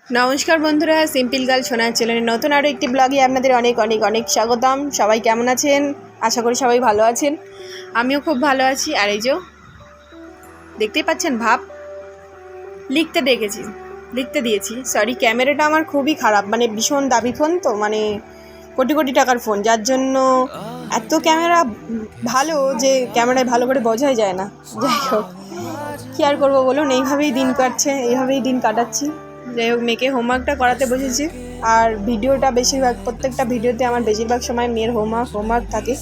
নমস্কার বন্ধুরা, simple girl সোনার চ্যানেলের নতুন আরও একটি ব্লগে আপনাদের অনেক অনেক অনেক স্বাগতম। সবাই কেমন আছেন? আশা করি সবাই ভালো আছেন। আমিও খুব ভালো আছি। আর এই যে দেখতেই পাচ্ছেন ভাব লিখতে দিয়েছি। সরি, ক্যামেরাটা আমার খুবই খারাপ, মানে ভীষণ দামি ফোন তো, মানে কোটি কোটি টাকার ফোন, যার জন্য এত ক্যামেরা ভালো যে ক্যামেরায় ভালো করে বোঝাই যায় না। যাই হোক, কী আর করবো বলুন, এইভাবেই দিন কাটাচ্ছি। যাই হোক, মেয়েকে হোমওয়ার্কটা করাতে বসেছি। আর ভিডিওটা প্রত্যেকটা ভিডিওতে আমার বেশিরভাগ সময় মেয়ের হোমওয়ার্ক থাকে।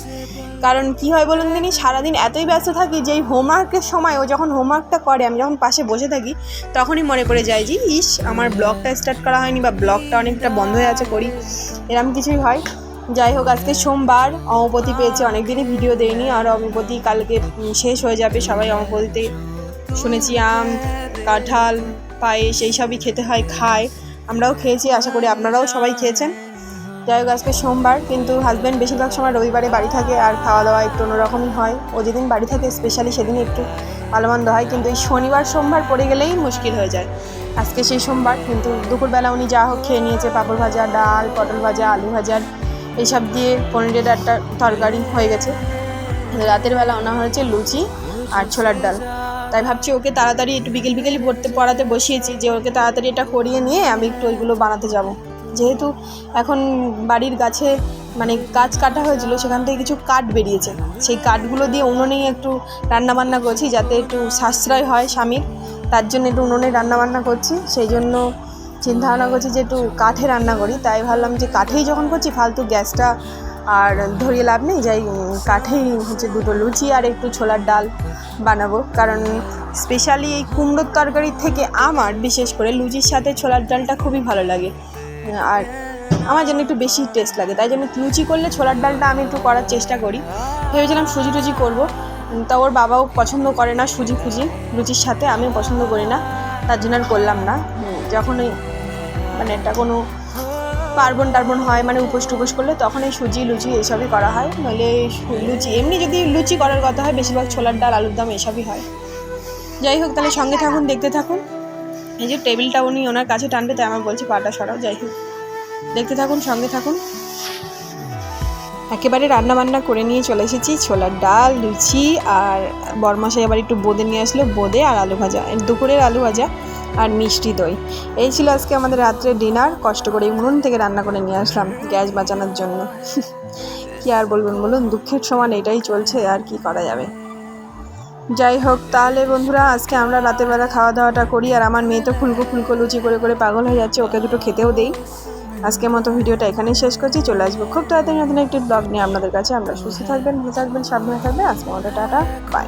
কারণ কি হয় বলুন দিনই, সারাদিন এতই ব্যস্ত থাকি যে এই হোমওয়ার্কের সময় ও যখন হোমওয়ার্কটা করে, আমি যখন পাশে বসে থাকি, তখনই মনে পড়ে যায় যে আমার ব্লগটা স্টার্ট করা হয়নি, বা ব্লগটা অনেকটা বন্ধ হয়ে আছে করি, এরকম কিছুই হয়। যাই হোক, আজকে সোমবার, অমাবতী পেয়েছে, অনেক দিনই ভিডিও দেয়নি। আর অমাবতী কালকে শেষ হয়ে যাবে। সবাই অমাবতীতে শুনেছি আম, কাঁঠাল, পায়েস এইসবই খেতে হয়, খায়। আমরাও খেয়েছি, আশা করি আপনারাও সবাই খেয়েছেন। যাই হোক, আজকে সোমবার, কিন্তু হাজব্যান্ড বেশিরভাগ সময় রবিবারে বাড়ি থাকে, আর খাওয়া দাওয়া একটু অন্যরকমই হয়। ও যেদিন বাড়ি থাকে স্পেশালি সেদিন একটু ভালো মন্দ হয়, কিন্তু এই শনিবার সোমবার পড়ে গেলেই মুশকিল হয়ে যায়। আজকে সেই সোমবার, কিন্তু দুপুরবেলা উনি যা হোক খেয়ে নিয়েছে। পাঁপড় ভাজা, ডাল, পটল ভাজা, আলু ভাজা, এইসব দিয়ে পনিরের একটা তরকারি হয়ে গেছে। রাতের বেলা ওনা হয়েছে লুচি আর ছোলার ডাল। তাই ভাবছি ওকে তাড়াতাড়ি একটু বিকেলই পড়াতে বসিয়েছি, যে ওকে তাড়াতাড়ি এটা করিয়ে নিয়ে আমি একটু ওইগুলো বানাতে যাব। যেহেতু এখন বাড়ির গাছে মানে গাছ কাটা হয়েছিল, সেখান থেকে কিছু কাঠ বেরিয়েছে। সেই কাঠগুলো দিয়ে উনুনেই একটু রান্নাবান্না করছি, যাতে একটু সাশ্রয় হয় স্বামীর। তার জন্য একটু উনুনে রান্নাবান্না করছি। সেই জন্য চিন্তা ভাবনা করছি যে একটু কাঠে রান্না করি। তাই ভাবলাম যে কাঠেই যখন করছি, ফালতু গ্যাসটা আর ধরিয়ে লাভ নেই, যাই কাঠেই দুটো লুচি আর একটু ছোলার ডাল বানাবো। কারণ স্পেশালি এই কুমড়োর তরকারির থেকে আমার বিশেষ করে লুচির সাথে ছোলার ডালটা খুবই ভালো লাগে, আর আমার জন্য একটু বেশি টেস্ট লাগে। তাই জন্য লুচি করলে ছোলার ডালটা আমি একটু করার চেষ্টা করি। ভেবেছিলাম সুজি করবো, তা ওর বাবাও পছন্দ করে না সুজি লুচির সাথে, আমিও পছন্দ করি না, তার জন্য আর করলাম না। যখন ওই মানে একটা কোনো পার্বণ হয়, মানে উপোস করলে, তখন এই সুজি লুচি এইসবই করা হয়। নইলে লুচি এমনি যদি লুচি করার কথা হয়, বেশিরভাগ ছোলার ডাল, আলুর দম এসবই হয়। যাই হোক, তাহলে সঙ্গে থাকুন, দেখতে থাকুন। এই যে টেবিলটা উনি ওনার কাছে টানবে, তাই আমার বলছি পাটা সরাও। যাই হোক, দেখতে থাকুন, সঙ্গে থাকুন। একেবারে রান্নাবান্না করে নিয়ে চলে এসেছি। ছোলার ডাল, লুচি, আর বরমশাই আবার একটু বোঁদে নিয়ে আসলো, বোঁদে আর আলু ভাজা, দুপুরের আলু ভাজা আর মিষ্টি দই। এই ছিল আজকে আমাদের রাত্রের ডিনার। কষ্ট করে উনুন থেকে রান্না করে নিয়ে আসলাম গ্যাস বাঁচানোর জন্য। কি আর বলুন, দুঃখের সমান এটাই চলছে, আর কি করা যাবে। যাই হোক, তাহলে বন্ধুরা, আজকে আমরা রাতের বেলা খাওয়া দাওয়াটা করি। আর আমার মেয়ে তো ফুলকো লুচি করে পাগল হয়ে যাচ্ছে, ওকে দুটো খেতেও দেই। আজকের মতো ভিডিওটা এখানেই শেষ করছি। চলে আসবো খুব তাড়াতাড়ি নতুন একটি ব্লগ নিয়ে আপনাদের কাছে। আমরা সুস্থ থাকবেন, ভালো থাকবেন, সাবধানে থাকবেন। আজকের মতো টাটা, বাই।